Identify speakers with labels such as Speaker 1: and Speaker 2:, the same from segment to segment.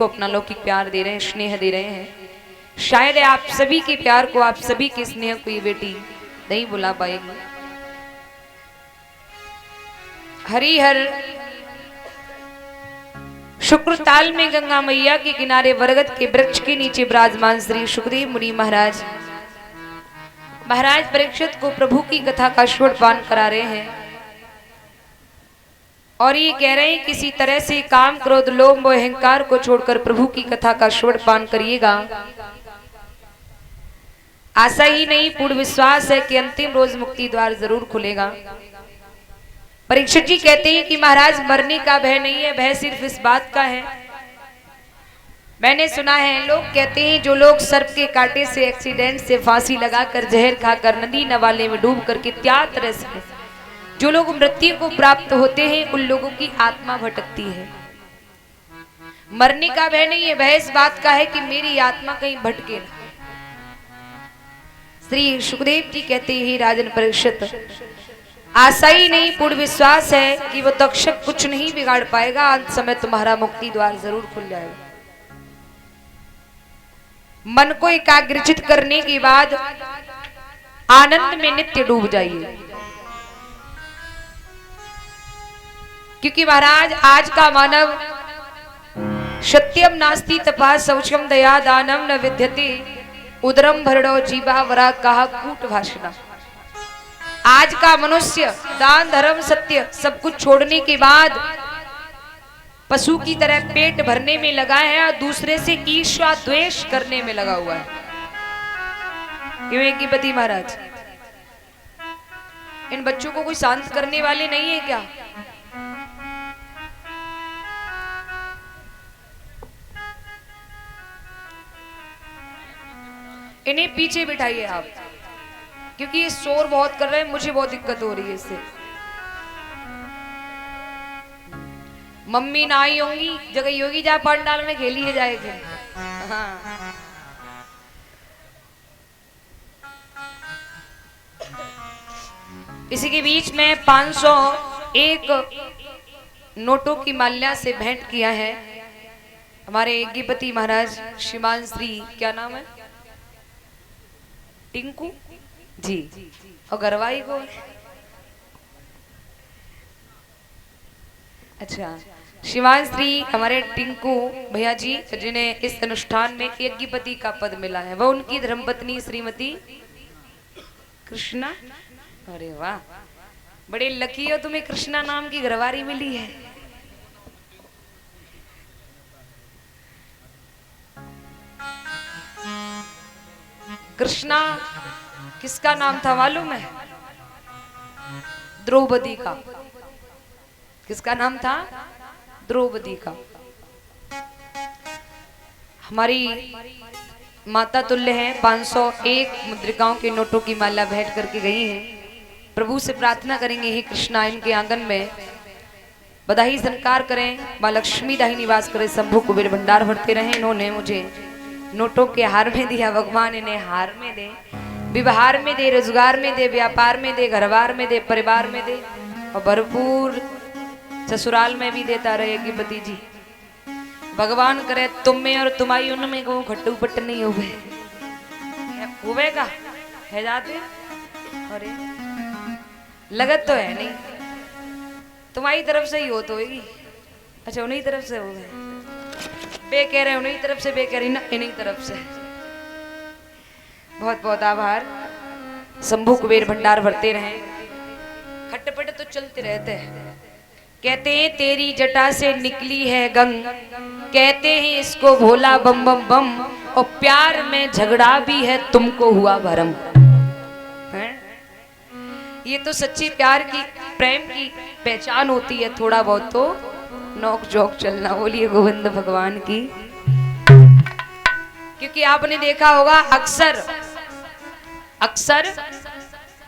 Speaker 1: को अपना लौकिक प्यार दे रहे हैं, स्नेह दे रहे हैं। शायद आप सभी के प्यार को, आप सभी के स्नेह को ये बेटी नहीं बुला पाएगी। हरिहर शुक्र ताल में गंगा मैया के किनारे बरगद के वृक्ष के नीचे विराजमान श्री सुखदेव मुनि महाराज परीक्षित को प्रभु की कथा का श्रवण करा रहे हैं और ये कह रहे हैं किसी तरह से काम क्रोध लोभ और अहंकार को छोड़कर प्रभु की कथा का श्रवण करिएगा। आशा ही नहीं, पूर्ण विश्वास है कि अंतिम रोज मुक्ति द्वार जरूर खुलेगा। परीक्षित जी कहते हैं कि महाराज मरने का भय नहीं है, भय सिर्फ इस बात का है। मैंने सुना है, लोग कहते हैं जो लोग सर्प के कांटे से, एक्सीडेंट से, फांसी लगाकर, जहर खाकर, नदी नवाले में डूब करके इत्यादि तरह से जो लोग मृत्यु को प्राप्त होते हैं, उन लोगों की आत्मा भटकती है। मरने का भय नहीं है, भय इस बात का है कि मेरी आत्मा कहीं भटके ना। श्री सुखदेव जी कहते हैं, राजन परीक्षित, आशा ही नहीं, पूर्ण विश्वास है कि वो तक्षक कुछ नहीं बिगाड़ पाएगा। अंत समय तुम्हारा मुक्ति द्वार जरूर खुल जाएगा। मन को एकाग्रचित करने के बाद आनंद में नित्य डूब जाइए, क्योंकि महाराज आज का मानव सत्यम नास्ति तपा शौचम दया दानम न विद्यते उदरम भरणो जीवा वरा कहा कूट भाषणा। आज का मनुष्य दान धर्म सत्य सब कुछ छोड़ने के बाद पशु की तरह पेट भरने में लगा है और दूसरे से ईर्ष्या द्वेष करने में लगा हुआ है। क्यों कीपति महाराज, इन बच्चों को कोई शांत करने वाले नहीं है क्या? इन्हें पीछे बिठाइए आप, क्योंकि ये शोर बहुत कर रहे हैं, मुझे बहुत दिक्कत हो रही है इससे। मम्मी ना आई होंगी, जगह योगी जा पंडाल में खेलिए जाएंगे। हाँ। इसी के बीच में 501 नोटों की माल्या से भेंट किया है हमारे यज्ञपति महाराज श्रीमान श्री, क्या नाम है, टिंकू जी, और गरवाई को, अच्छा, श्रीमान श्री हमारे टिंकू भैया जी, जिन्हें इस अनुष्ठान में यज्ञपति का पद मिला है, वह उनकी धर्मपत्नी श्रीमती कृष्णा। अरे वाह, बड़े लकी हो, तुम्हें कृष्णा नाम की घरवारी मिली है। कृष्णा किसका नाम था मालूम है? द्रौपदी का। किसका नाम था? द्रौपदी का। हमारी माता तुल्य हैं, 501 मुद्रिकाओं के नोटों की माला भेंट करके गई हैं। प्रभु से प्रार्थना करेंगे, हे कृष्णा इनके आंगन में बधाई संकार करें, मां लक्ष्मी दाही निवास करें, शंभु कुबेर भंडार भरते रहें। इन्होंने मुझे नोटों के हार में दिया, भगवान इन्हें हार में दे, व्यवहार में दे, रोजगार में दे, व्यापार में दे, घरबार में दे, परिवार में दे, और भरपूर ससुराल में भी देता रहे यज्ञपति जी। भगवान करे तुम में और तुम्हारी उनमें को खट्टू पट्ट नहीं होवेगा है जाते। अरे लगत तो है नहीं, तुम्हारी तरफ से ही हो तो होगी। अच्छा, उन्हीं तरफ से हो गए, बे कह रहे उन्हीं तरफ से, बे कह रही ना इन्हीं तरफ से। बहुत बहुत आभार। शंभु कुबेर भंडार भरते रहे, खटपट तो चलते रहते हैं। कहते हैं तेरी जटा से निकली है गंग, कहते हैं इसको भोला बम बम बम, और प्यार में झगड़ा भी है तुमको हुआ भरम। ये तो सच्ची प्यार की, प्रेम की पहचान होती है, थोड़ा बहुत तो नोक जोक चलना। बोलिए गोविंद भगवान की। क्योंकि आपने देखा होगा अक्सर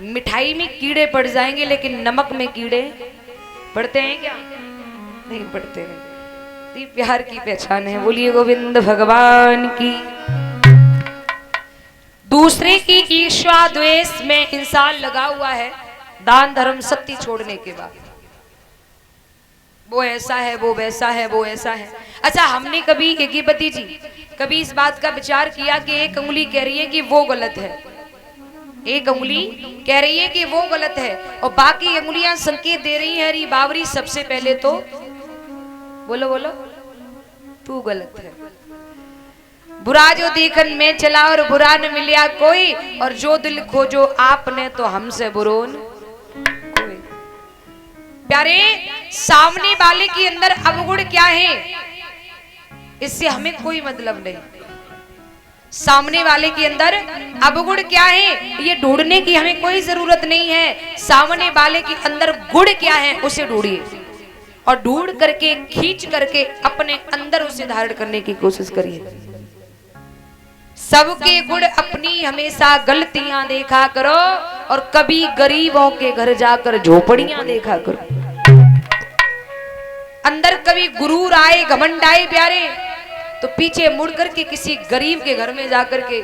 Speaker 1: मिठाई में कीड़े पड़ जाएंगे, लेकिन नमक में कीड़े पड़ते हैं क्या? नहीं पड़ते हैं। ये प्यार की पहचान है। बोलिए गोविंद भगवान की। दूसरे की ईर्ष्या द्वेष में इंसान लगा हुआ है दान धर्म सत्य छोड़ने के बाद। वो ऐसा है, वो वैसा है, वो ऐसा है। अच्छा, हमने कभी यज्ञपति जी कभी इस बात का विचार किया कि एक उंगली कह रही है कि वो गलत है, एक उंगली कह रही है कि वो गलत है और बाकी उंगलियां संकेत दे रही है, अरे बावरी सबसे पहले तो बोलो बोलो तू गलत है। बुरा जो देखन में चला और बुरा न मिलिया कोई, और जो दिल खोजो आपने तो हमसे बुरोन कोई। प्यारे, सामने वाले के अंदर अवगुण क्या है इससे हमें कोई मतलब नहीं। सामने वाले के अंदर अवगुण क्या है ये ढूंढने की हमें कोई जरूरत नहीं है। सामने वाले के अंदर गुण क्या है उसे ढूंढिए और ढूंढ करके खींच करके अपने अंदर उसे धारण करने की कोशिश करिए। सबके गुण अपनी हमेशा गलतियां देखा करो और कभी गरीबों के घर जाकर झोपड़ियां देखा करो। अंदर कभी गुरूर आए, घमंड आए प्यारे, तो पीछे मुड़ करके किसी गरीब के घर में जाकर के